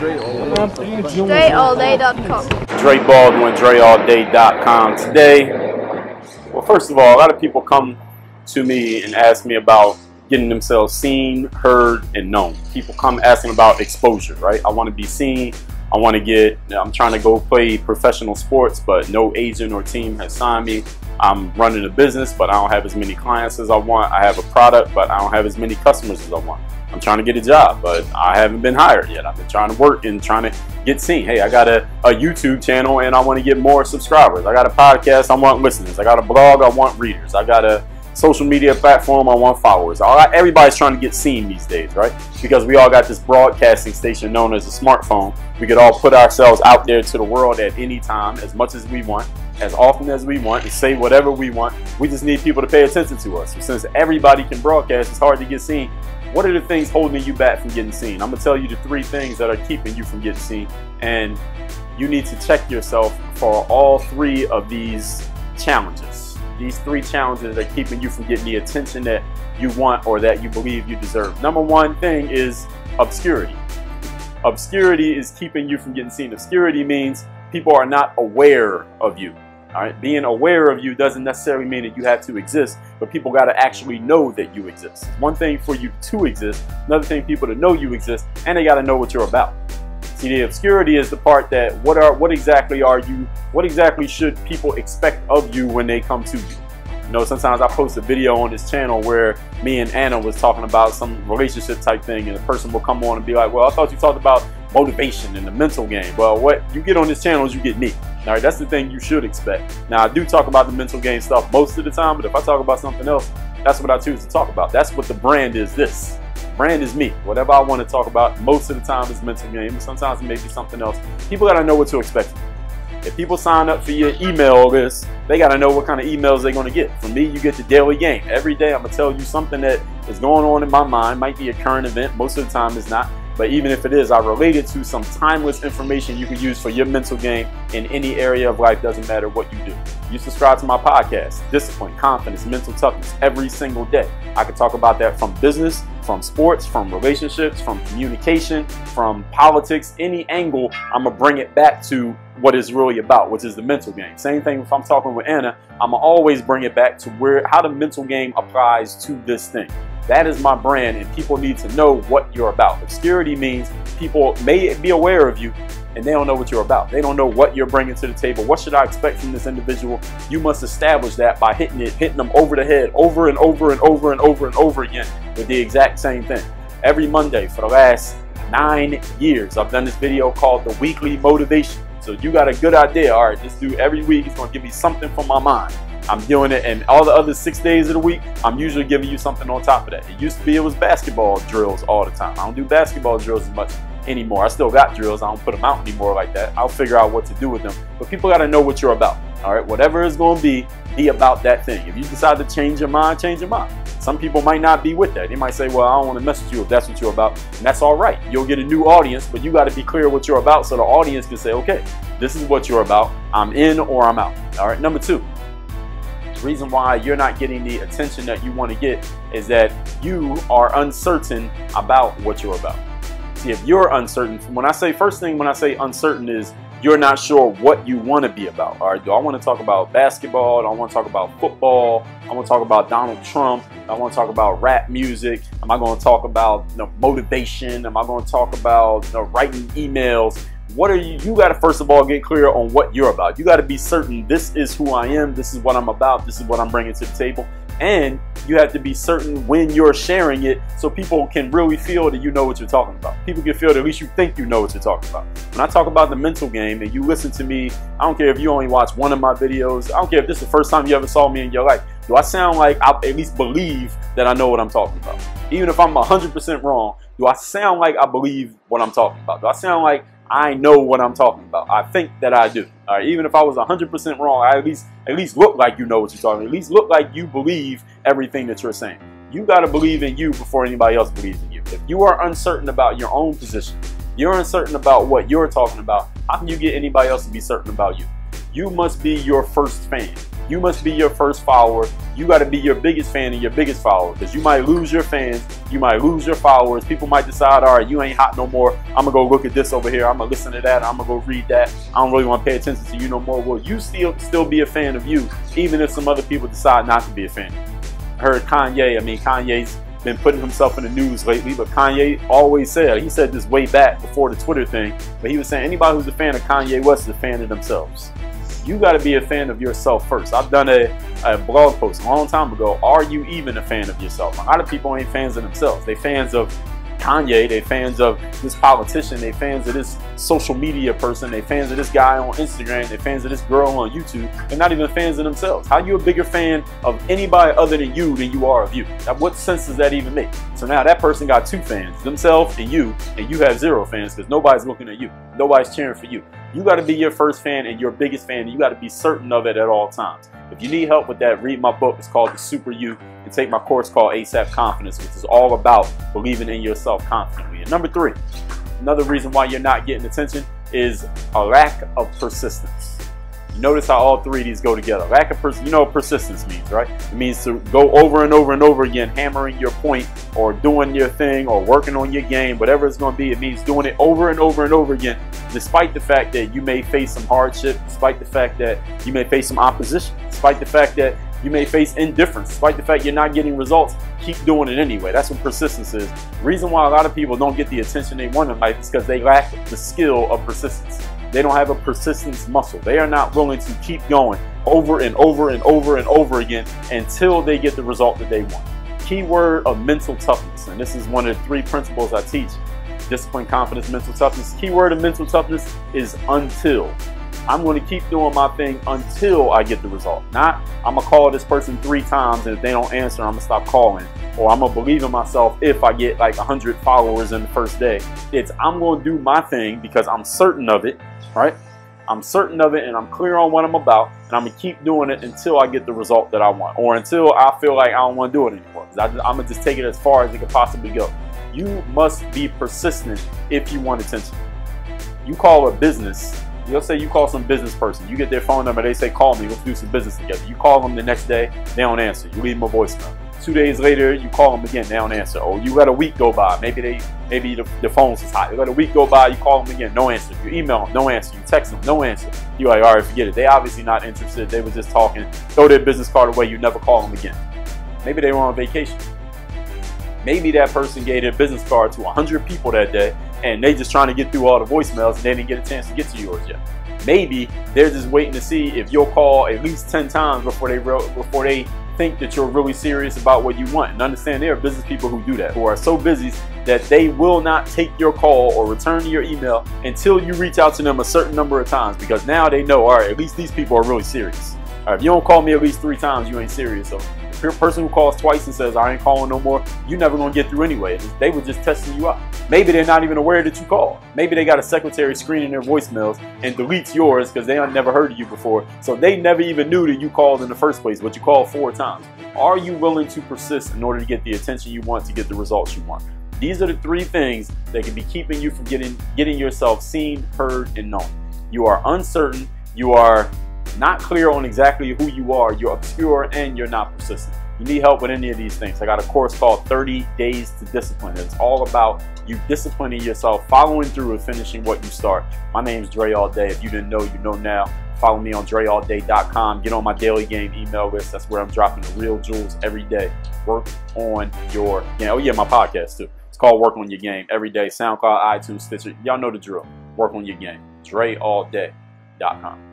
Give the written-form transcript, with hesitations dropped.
DreAllDay.com. Dre Baldwin, DreAllDay.com. Today, well, first of all, a lot of people come to me and ask me about getting themselves seen, heard, and known. People come asking about exposure, right? I want to be seen. I'm trying to go play professional sports, but no agent or team has signed me. I'm running a business, but I don't have as many clients as I want. I have a product, but I don't have as many customers as I want. I'm trying to get a job, but I haven't been hired yet. I've been trying to work and trying to get seen. Hey, I got a YouTube channel and I want to get more subscribers. I got a podcast, I want listeners. I got a blog, I want readers. I got a social media platform, I want followers. Everybody's trying to get seen these days, right? Because we all got this broadcasting station known as a smartphone. We could all put ourselves out there to the world at any time, as much as we want, as often as we want, and say whatever we want. We just need people to pay attention to us. So since everybody can broadcast, it's hard to get seen. What are the things holding you back from getting seen? I'm gonna tell you the 3 things that are keeping you from getting seen, and you need to check yourself for all 3 of these challenges. These 3 challenges are keeping you from getting the attention that you want or that you believe you deserve. Number 1 thing is obscurity. Obscurity is keeping you from getting seen. Obscurity means people are not aware of you. All right, being aware of you doesn't necessarily mean that you have to exist, but people got to actually know that you exist. One thing for you to exist, another thing people to know you exist, and they got to know what you're about. See, the obscurity is the part that what exactly are you? What exactly should people expect of you when they come to you? You know, sometimes I post a video on this channel where me and Anna was talking about some relationship type thing, and a person will come on and be like, well, I thought you talked about motivation and the mental game. Well, what you get on this channel is you get me. All right, that's the thing you should expect. Now, I do talk about the mental game stuff most of the time, but if I talk about something else, that's what I choose to talk about. That's what the brand is. This brand is me. Whatever I want to talk about most of the time is mental game. Sometimes it may be something else. People got to know what to expect. If people sign up for your email list, they got to know what kind of emails they're going to get. From me, you get the daily game. Every day, I'm going to tell you something that is going on in my mind. Might be a current event. Most of the time, it's not. But even if it is, I relate it to some timeless information you can use for your mental game in any area of life. Doesn't matter what you do. You subscribe to my podcast, Discipline, Confidence, Mental Toughness, every single day. I can talk about that from business, from sports, from relationships, from communication, from politics, any angle. I'm going to bring it back to what it's really about, which is the mental game. Same thing if I'm talking with Anna, I'm going to always bring it back to how the mental game applies to this thing. That is my brand, and people need to know what you're about. Obscurity means people may be aware of you, and they don't know what you're about. They don't know what you're bringing to the table. What should I expect from this individual? You must establish that by hitting them over the head over and over and over and over and over again with the exact same thing. Every Monday for the last 9 years, I've done this video called The Weekly Motivation. So you got a good idea. All right, this dude every week is going to give me something from my mind. I'm doing it, and all the other 6 days of the week, I'm usually giving you something on top of that. It used to be it was basketball drills all the time. I don't do basketball drills as much anymore. I still got drills. I don't put them out anymore like that. I'll figure out what to do with them. But people got to know what you're about. All right, whatever it's going to be about that thing. If you decide to change your mind, change your mind. Some people might not be with that. They might say, well, I don't want to mess with you if that's what you're about. And that's all right. You'll get a new audience, but you got to be clear what you're about so the audience can say, okay, this is what you're about. I'm in or I'm out. All right, number 2. Reason why you're not getting the attention that you want to get is that you are uncertain about what you're about. See, if you're uncertain, when I say uncertain is you're not sure what you want to be about. All right, do I want to talk about basketball? Do I want to talk about football? I want to talk about Donald Trump. I want to talk about rap music. Am I going to talk about motivation? Am I going to talk about writing emails? What are you got to first of all get clear on what you're about. You got to be certain this is who I am, this is what I'm about, this is what I'm bringing to the table. And you have to be certain when you're sharing it so people can really feel that you know what you're talking about. People can feel that at least you think you know what you're talking about. When I talk about the mental game and you listen to me, I don't care if you only watch one of my videos, I don't care if this is the first time you ever saw me in your life. Do I sound like I at least believe that I know what I'm talking about? Even if I'm 100% wrong, do I sound like I believe what I'm talking about? Do I sound like I know what I'm talking about? I think that I do. All right, even if I was 100% wrong, I at least look like you know what you're talking about. At least look like you believe everything that you're saying. You got to believe in you before anybody else believes in you. If you are uncertain about your own position, you're uncertain about what you're talking about, how can you get anybody else to be certain about you? You must be your first fan. You must be your first follower. You got to be your biggest fan and your biggest follower, because you might lose your fans, you might lose your followers. People might decide, all right, you ain't hot no more. I'm gonna go look at this over here. I'm gonna listen to that. I'm gonna go read that. I don't really want to pay attention to you no more. Well, you still be a fan of you, even if some other people decide not to be a fan. I heard Kanye's been putting himself in the news lately, but Kanye always said, he said this way back before the Twitter thing, but he was saying anybody who's a fan of Kanye West is a fan of themselves. You got to be a fan of yourself first. I've done a blog post a long time ago. Are you even a fan of yourself? A lot of people ain't fans of themselves. They fans of Kanye, they fans of this politician, they fans of this social media person, they fans of this guy on Instagram, they fans of this girl on YouTube. They're not even fans of themselves. How are you a bigger fan of anybody other than you are of you? Now, what sense does that even make? So now that person got two fans, themselves and you have zero fans because nobody's looking at you. Nobody's cheering for you. You got to be your first fan and your biggest fan, and you got to be certain of it at all times. If you need help with that, read my book. It's called The Super You, and take my course called ASAP Confidence, which is all about believing in yourself confidently. And number 3, another reason why you're not getting attention is a lack of persistence. You notice how all 3 of these go together. Lack of persistence. You know what persistence means, right? It means to go over and over and over again, hammering your point or doing your thing or working on your game, whatever it's going to be. It means doing it over and over and over again, despite the fact that you may face some hardship, despite the fact that you may face some opposition, despite the fact that you may face indifference, despite the fact you're not getting results. Keep doing it anyway. That's what persistence is. The reason why a lot of people don't get the attention they want in life is because they lack the skill of persistence. They don't have a persistence muscle. They are not willing to keep going over and over and over and over again until they get the result that they want. Key word of mental toughness, and this is one of the 3 principles I teach: discipline, confidence, mental toughness. Key word of mental toughness is until. I'm going to keep doing my thing until I get the result. Not, I'm going to call this person 3 times, and if they don't answer, I'm going to stop calling. Or I'm going to believe in myself if I get like 100 followers in the first day. It's, I'm going to do my thing because I'm certain of it, right? I'm certain of it and I'm clear on what I'm about, and I'm going to keep doing it until I get the result that I want, or until I feel like I don't want to do it anymore. I'm going to just take it as far as it could possibly go. You must be persistent if you want attention. You call a business, let's say you call some business person, you get their phone number, they say, call me, let's do some business together. You call them the next day, they don't answer. You leave them a voicemail. 2 days later, you call them again, they don't answer. Or you let a week go by, maybe the phone's is hot. You let a week go by, you call them again, no answer. You email them, no answer. You text them, no answer. You're like, all right, forget it. They obviously not interested. They were just talking. Throw their business card away, you never call them again. Maybe they were on vacation. Maybe that person gave their business card to 100 people that day, and they just trying to get through all the voicemails, and they didn't get a chance to get to yours yet. Maybe they're just waiting to see if you'll call at least 10 times before they think that you're really serious about what you want. And understand, there are business people who do that, who are so busy that they will not take your call or return to your email until you reach out to them a certain number of times, because now they know, all right, at least these people are really serious. All right, if you don't call me at least 3 times, you ain't serious. So if you're a person who calls twice and says, I ain't calling no more, you're never going to get through anyway. They were just testing you out. Maybe they're not even aware that you called. Maybe they got a secretary screening their voicemails and deletes yours because they never heard of you before. So they never even knew that you called in the first place, but you called 4 times. Are you willing to persist in order to get the attention you want, to get the results you want? These are the 3 things that can be keeping you from getting yourself seen, heard, and known. You are uncertain. You are not clear on exactly who you are. You're obscure, and you're not persistent. You need help with any of these things. I got a course called 30 Days to Discipline. It's all about you disciplining yourself, following through and finishing what you start. My name's Dre All Day. If you didn't know, you know now. Follow me on DreAllDay.com. Get on my daily game email list. That's where I'm dropping the real jewels every day. Work on your game. Oh yeah, my podcast too. It's called Work on Your Game every day. SoundCloud, iTunes, Stitcher. Y'all know the drill. Work on your game. DreAllDay.com.